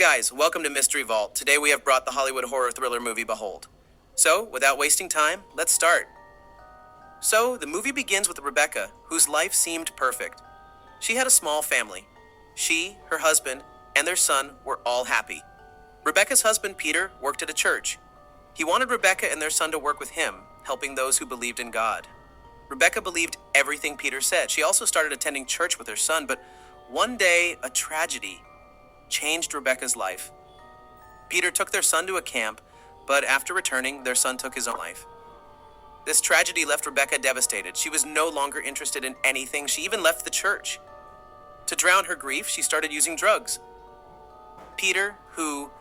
guys, welcome to Mystery Vault. Today we have brought the Hollywood horror thriller movie Behold. So, without wasting time, let's start. So, the movie begins with Rebecca, whose life seemed perfect. She had a small family. She, her husband, and their son were all happy. Rebecca's husband, Peter, worked at a church. He wanted Rebecca and their son to work with him, helping those who believed in God. Rebecca believed everything Peter said. She also started attending church with her son, but one day, a tragedy changed Rebecca's life. Peter took their son to a camp, but after returning, their son took his own life. This tragedy left Rebecca devastated. She was no longer interested in anything. She even left the church. To drown her grief, she started using drugs. Peter, who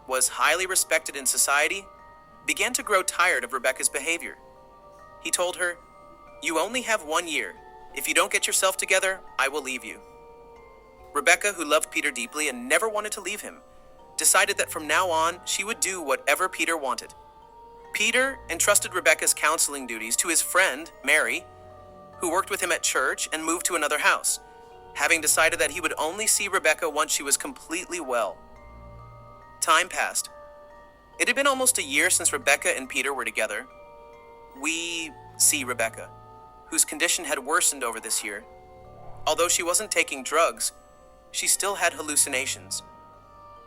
was highly respected in society, began to grow tired of Rebecca's behavior. He told her, "You only have 1 year. If you don't get yourself together, I will leave you." Rebecca, who loved Peter deeply and never wanted to leave him, decided that from now on, she would do whatever Peter wanted. Peter entrusted Rebecca's counseling duties to his friend, Mary, who worked with him at church and moved to another house, having decided that he would only see Rebecca once she was completely well. Time passed. It had been almost a year since Rebecca and Peter were together. We see Rebecca, whose condition had worsened over this year. Although she wasn't taking drugs, she still had hallucinations.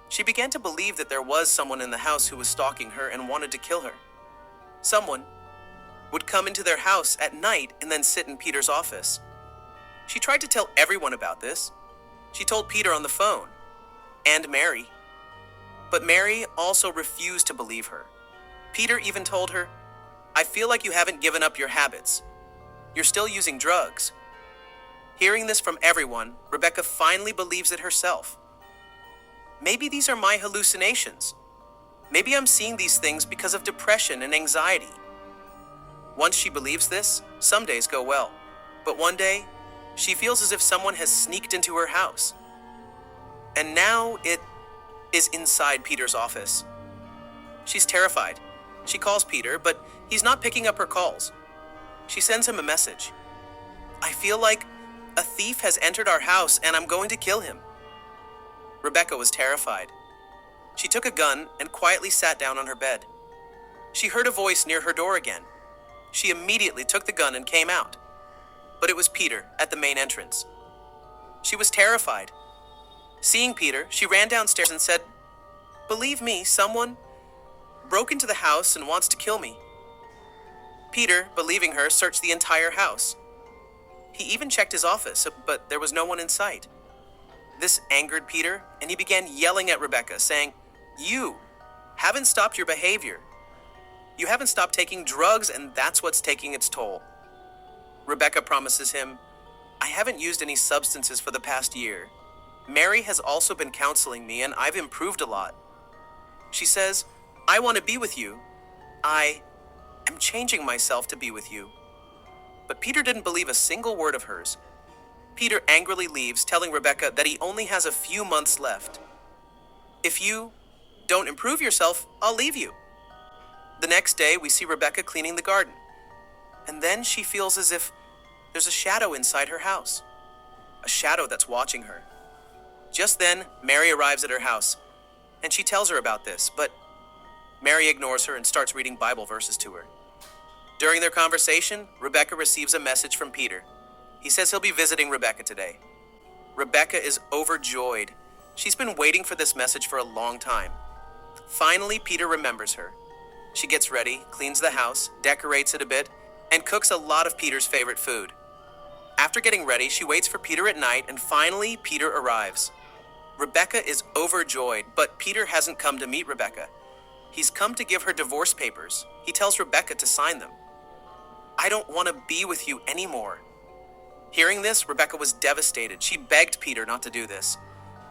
She began to believe that there was someone in the house who was stalking her and wanted to kill her. Someone would come into their house at night and then sit in Peter's office. She tried to tell everyone about this. She told Peter on the phone, and Mary. But Mary also refused to believe her. Peter even told her, "I feel like you haven't given up your habits. You're still using drugs." Hearing this from everyone, Rebecca finally believes it herself. Maybe these are my hallucinations. Maybe I'm seeing these things because of depression and anxiety. Once she believes this, some days go well. But one day, she feels as if someone has sneaked into her house. And now it is inside Peter's office. She's terrified. She calls Peter, but he's not picking up her calls. She sends him a message. "I feel like a thief has entered our house and I'm going to kill him." Rebecca was terrified. She took a gun and quietly sat down on her bed. She heard a voice near her door again. She immediately took the gun and came out. But it was Peter at the main entrance. She was terrified. Seeing Peter, she ran downstairs and said, "Believe me, someone broke into the house and wants to kill me." Peter, believing her, searched the entire house. He even checked his office, but there was no one in sight. This angered Peter, and he began yelling at Rebecca, saying, "You haven't stopped your behavior. You haven't stopped taking drugs, and that's what's taking its toll." Rebecca promises him, "I haven't used any substances for the past year. Mary has also been counseling me, and I've improved a lot." She says, "I want to be with you. I am changing myself to be with you." But Peter didn't believe a single word of hers. Peter angrily leaves, telling Rebecca that he only has a few months left. "If you don't improve yourself, I'll leave you." The next day, we see Rebecca cleaning the garden. And then she feels as if there's a shadow inside her house. A shadow that's watching her. Just then, Mary arrives at her house, and she tells her about this, but Mary ignores her and starts reading Bible verses to her. During their conversation, Rebecca receives a message from Peter. He says he'll be visiting Rebecca today. Rebecca is overjoyed. She's been waiting for this message for a long time. Finally, Peter remembers her. She gets ready, cleans the house, decorates it a bit, and cooks a lot of Peter's favorite food. After getting ready, she waits for Peter at night, and finally, Peter arrives. Rebecca is overjoyed, but Peter hasn't come to meet Rebecca. He's come to give her divorce papers. He tells Rebecca to sign them. "I don't want to be with you anymore." Hearing this, Rebecca was devastated. She begged Peter not to do this.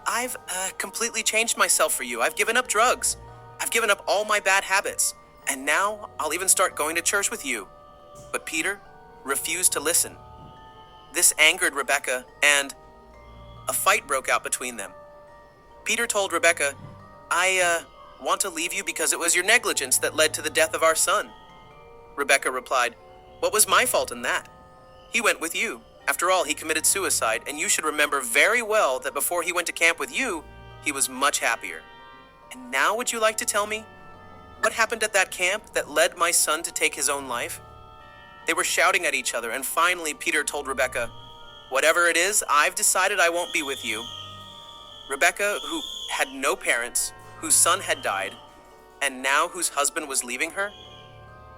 "I've completely changed myself for you. I've given up drugs. I've given up all my bad habits. And now I'll even start going to church with you." But Peter refused to listen. This angered Rebecca, and a fight broke out between them. Peter told Rebecca, "I want to leave you because it was your negligence that led to the death of our son." Rebecca replied, "What was my fault in that? He went with you. After all, he committed suicide, and you should remember very well that before he went to camp with you, he was much happier." And now would you like to tell me what happened at that camp that led my son to take his own life? They were shouting at each other, and finally Peter told Rebecca, "Whatever it is, I've decided I won't be with you." Rebecca, who had no parents, whose son had died, and now whose husband was leaving her,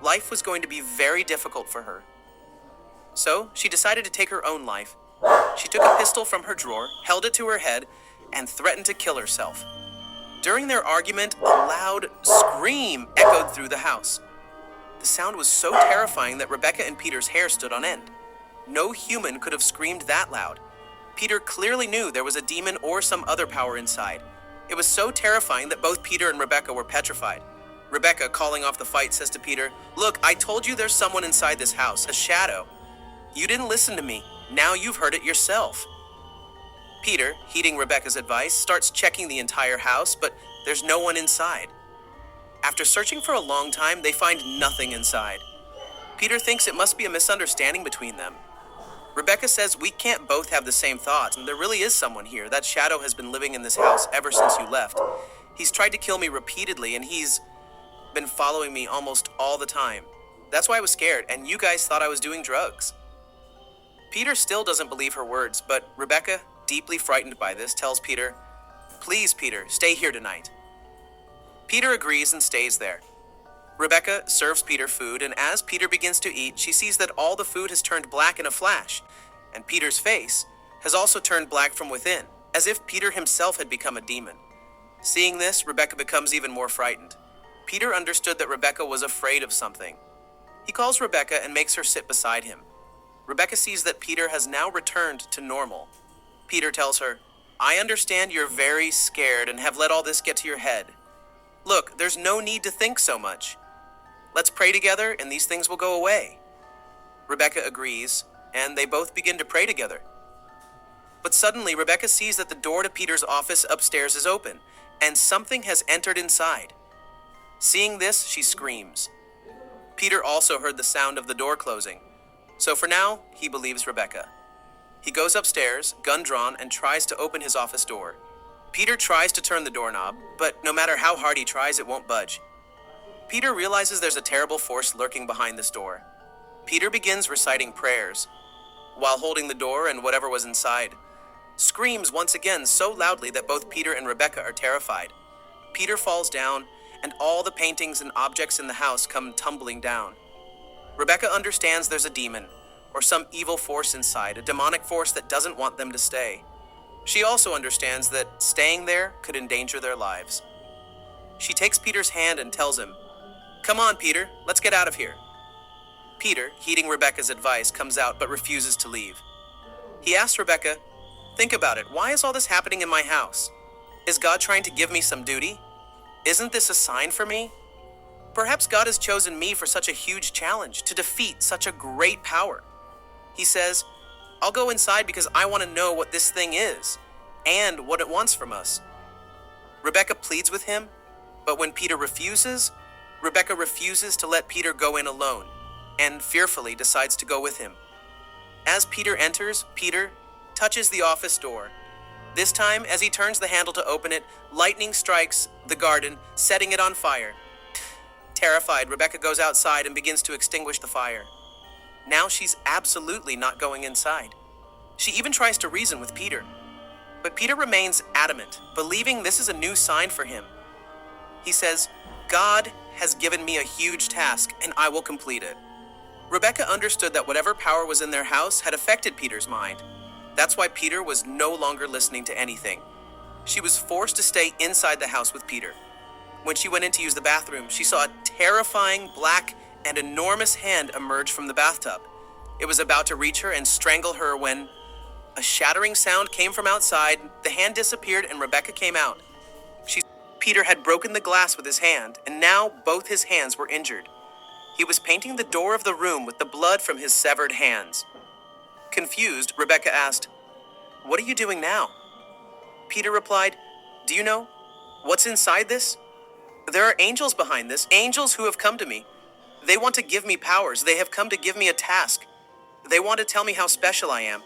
life was going to be very difficult for her. So she decided to take her own life. She took a pistol from her drawer, held it to her head, and threatened to kill herself. During their argument, a loud scream echoed through the house. The sound was so terrifying that Rebecca and Peter's hair stood on end. No human could have screamed that loud. Peter clearly knew there was a demon or some other power inside. It was so terrifying that both Peter and Rebecca were petrified. Rebecca, calling off the fight, says to Peter, "Look, I told you there's someone inside this house, a shadow. You didn't listen to me. Now you've heard it yourself." Peter, heeding Rebecca's advice, starts checking the entire house, but there's no one inside. After searching for a long time, they find nothing inside. Peter thinks it must be a misunderstanding between them. Rebecca says, "We can't both have the same thoughts, and there really is someone here. That shadow has been living in this house ever since you left. He's tried to kill me repeatedly, and he's been following me almost all the time. That's why I was scared, and you guys thought I was doing drugs." Peter still doesn't believe her words, but Rebecca, deeply frightened by this, tells Peter, "Please, Peter, stay here tonight." Peter agrees and stays there. Rebecca serves Peter food, and as Peter begins to eat, she sees that all the food has turned black in a flash, and Peter's face has also turned black from within, as if Peter himself had become a demon. Seeing this, Rebecca becomes even more frightened. Peter understood that Rebecca was afraid of something. He calls Rebecca and makes her sit beside him. Rebecca sees that Peter has now returned to normal. Peter tells her, "I understand you're very scared and have let all this get to your head. Look, there's no need to think so much. Let's pray together and these things will go away." Rebecca agrees, and they both begin to pray together. But suddenly, Rebecca sees that the door to Peter's office upstairs is open, and something has entered inside. Seeing this, she screams. Peter also heard the sound of the door closing, so for now, he believes Rebecca. He goes upstairs, gun drawn, and tries to open his office door. Peter tries to turn the doorknob, but no matter how hard he tries, it won't budge. Peter realizes there's a terrible force lurking behind this door. Peter begins reciting prayers, while holding the door and whatever was inside. Screams once again so loudly that both Peter and Rebecca are terrified. Peter falls down, and all the paintings and objects in the house come tumbling down. Rebecca understands there's a demon, or some evil force inside, a demonic force that doesn't want them to stay. She also understands that staying there could endanger their lives. She takes Peter's hand and tells him, "Come on, Peter, let's get out of here." Peter, heeding Rebecca's advice, comes out but refuses to leave. He asks Rebecca, "Think about it. Why is all this happening in my house? Is God trying to give me some duty? Isn't this a sign for me? Perhaps God has chosen me for such a huge challenge, to defeat such a great power." He says, "I'll go inside because I want to know what this thing is and what it wants from us." Rebecca pleads with him, but when Peter refuses, Rebecca refuses to let Peter go in alone and fearfully decides to go with him. As Peter enters, Peter touches the office door. This time, as he turns the handle to open it, lightning strikes the garden, setting it on fire. Terrified, Rebecca goes outside and begins to extinguish the fire. Now she's absolutely not going inside. She even tries to reason with Peter. But Peter remains adamant, believing this is a new sign for him. He says, "God has given me a huge task, and I will complete it." Rebecca understood that whatever power was in their house had affected Peter's mind. That's why Peter was no longer listening to anything. She was forced to stay inside the house with Peter. When she went in to use the bathroom, she saw a terrifying black and enormous hand emerge from the bathtub. It was about to reach her and strangle her when a shattering sound came from outside, the hand disappeared, and Rebecca came out. Peter had broken the glass with his hand, and now both his hands were injured. He was painting the door of the room with the blood from his severed hands. Confused, Rebecca asked, "What are you doing now?" Peter replied, "Do you know what's inside this? There are angels behind this, angels who have come to me. They want to give me powers. They have come to give me a task. They want to tell me how special I am.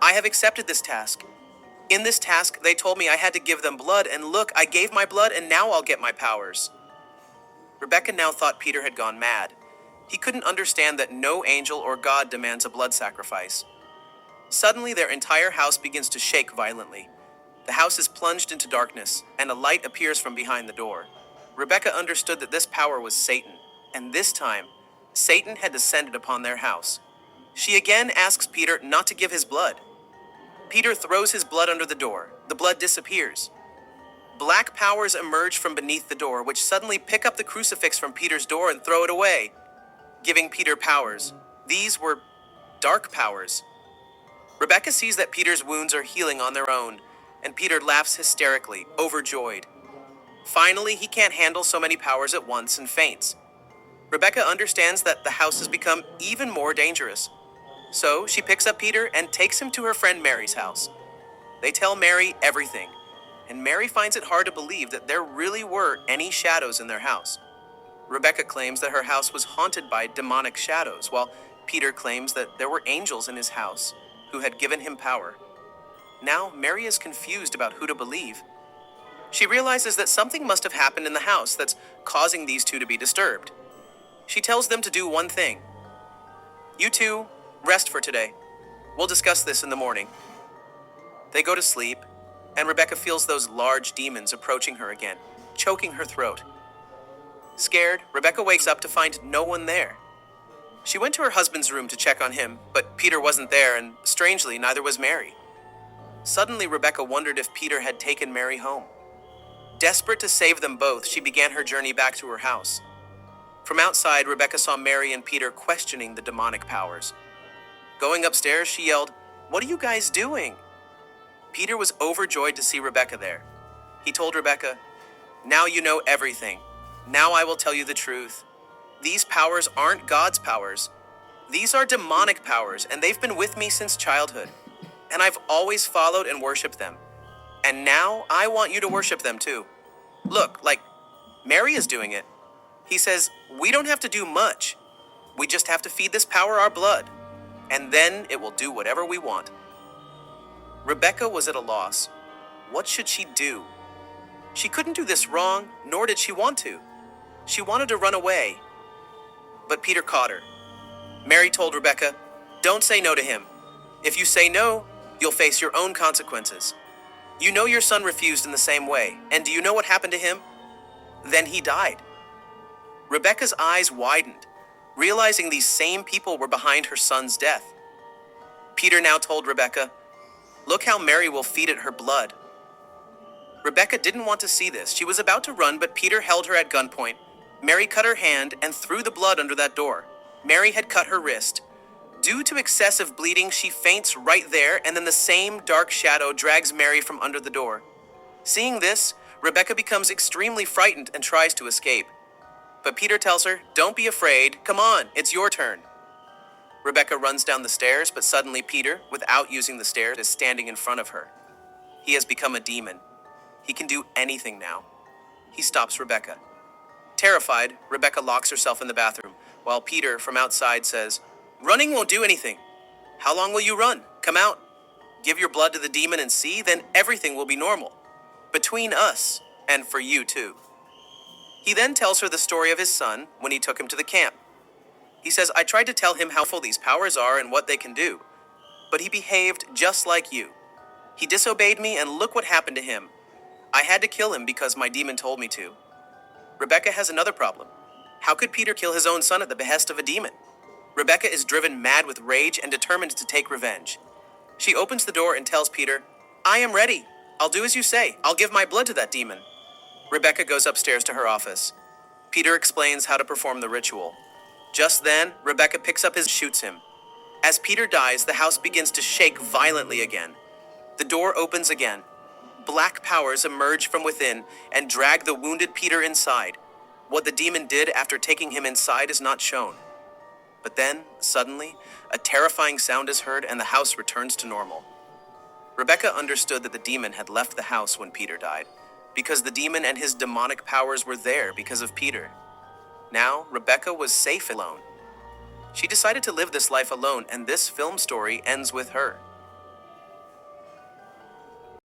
I have accepted this task. In this task, they told me I had to give them blood, and look, I gave my blood, and now I'll get my powers. Rebecca now thought Peter had gone mad. He couldn't understand that no angel or God demands a blood sacrifice. Suddenly, their entire house begins to shake violently. The house is plunged into darkness, and a light appears from behind the door. Rebecca understood that this power was Satan, and this time, Satan had descended upon their house. She again asks Peter not to give his blood. Peter throws his blood under the door. The blood disappears. Black powers emerge from beneath the door, which suddenly pick up the crucifix from Peter's door and throw it away, giving Peter powers. These were dark powers. Rebecca sees that Peter's wounds are healing on their own, and Peter laughs hysterically, overjoyed. Finally, he can't handle so many powers at once and faints. Rebecca understands that the house has become even more dangerous. So she picks up Peter and takes him to her friend Mary's house. They tell Mary everything, and Mary finds it hard to believe that there really were any shadows in their house. Rebecca claims that her house was haunted by demonic shadows, while Peter claims that there were angels in his house who had given him power. Now Mary is confused about who to believe. She realizes that something must have happened in the house that's causing these two to be disturbed. She tells them to do one thing. You two, rest for today. We'll discuss this in the morning. They go to sleep, and Rebecca feels those large demons approaching her again, choking her throat. Scared, Rebecca wakes up to find no one there. She went to her husband's room to check on him, but Peter wasn't there, and strangely, neither was Mary. Suddenly, Rebecca wondered if Peter had taken Mary home. Desperate to save them both, she began her journey back to her house. From outside, Rebecca saw Mary and Peter questioning the demonic powers. Going upstairs, she yelled, "What are you guys doing?" Peter was overjoyed to see Rebecca there. He told Rebecca, "Now you know everything. Now I will tell you the truth. These powers aren't God's powers. These are demonic powers, and they've been with me since childhood. And I've always followed and worshiped them. And now I want you to worship them too. Look, like Mary is doing it. He says, we don't have to do much. We just have to feed this power our blood, and then it will do whatever we want." Rebecca was at a loss. What should she do? She couldn't do this wrong, nor did she want to. She wanted to run away. But Peter caught her. Mary told Rebecca, "Don't say no to him. If you say no, you'll face your own consequences. You know your son refused in the same way, and do you know what happened to him? Then he died." Rebecca's eyes widened, realizing these same people were behind her son's death. Peter now told Rebecca, "Look how Mary will feed it her blood." Rebecca didn't want to see this. She was about to run, but Peter held her at gunpoint. Mary cut her hand and threw the blood under that door. Mary had cut her wrist. Due to excessive bleeding, she faints right there, and then the same dark shadow drags Mary from under the door. Seeing this, Rebecca becomes extremely frightened and tries to escape. But Peter tells her, "Don't be afraid. Come on, it's your turn." Rebecca runs down the stairs, but suddenly Peter, without using the stairs, is standing in front of her. He has become a demon. He can do anything now. He stops Rebecca. Terrified, Rebecca locks herself in the bathroom, while Peter, from outside, says, "Running won't do anything. How long will you run? Come out. Give your blood to the demon and see, then everything will be normal. Between us, and for you too." He then tells her the story of his son when he took him to the camp. He says, "I tried to tell him how full these powers are and what they can do, but he behaved just like you. He disobeyed me, and look what happened to him. I had to kill him because my demon told me to." Rebecca has another problem. How could Peter kill his own son at the behest of a demon? Rebecca is driven mad with rage and determined to take revenge. She opens the door and tells Peter, "I am ready. I'll do as you say. I'll give my blood to that demon." Rebecca goes upstairs to her office. Peter explains how to perform the ritual. Just then, Rebecca picks up his and shoots him. As Peter dies, the house begins to shake violently again. The door opens again. Black powers emerge from within and drag the wounded Peter inside. What the demon did after taking him inside is not shown. But then, suddenly, a terrifying sound is heard and the house returns to normal. Rebecca understood that the demon had left the house when Peter died, because the demon and his demonic powers were there because of Peter. Now, Rebecca was safe alone. She decided to live this life alone, and this film story ends with her.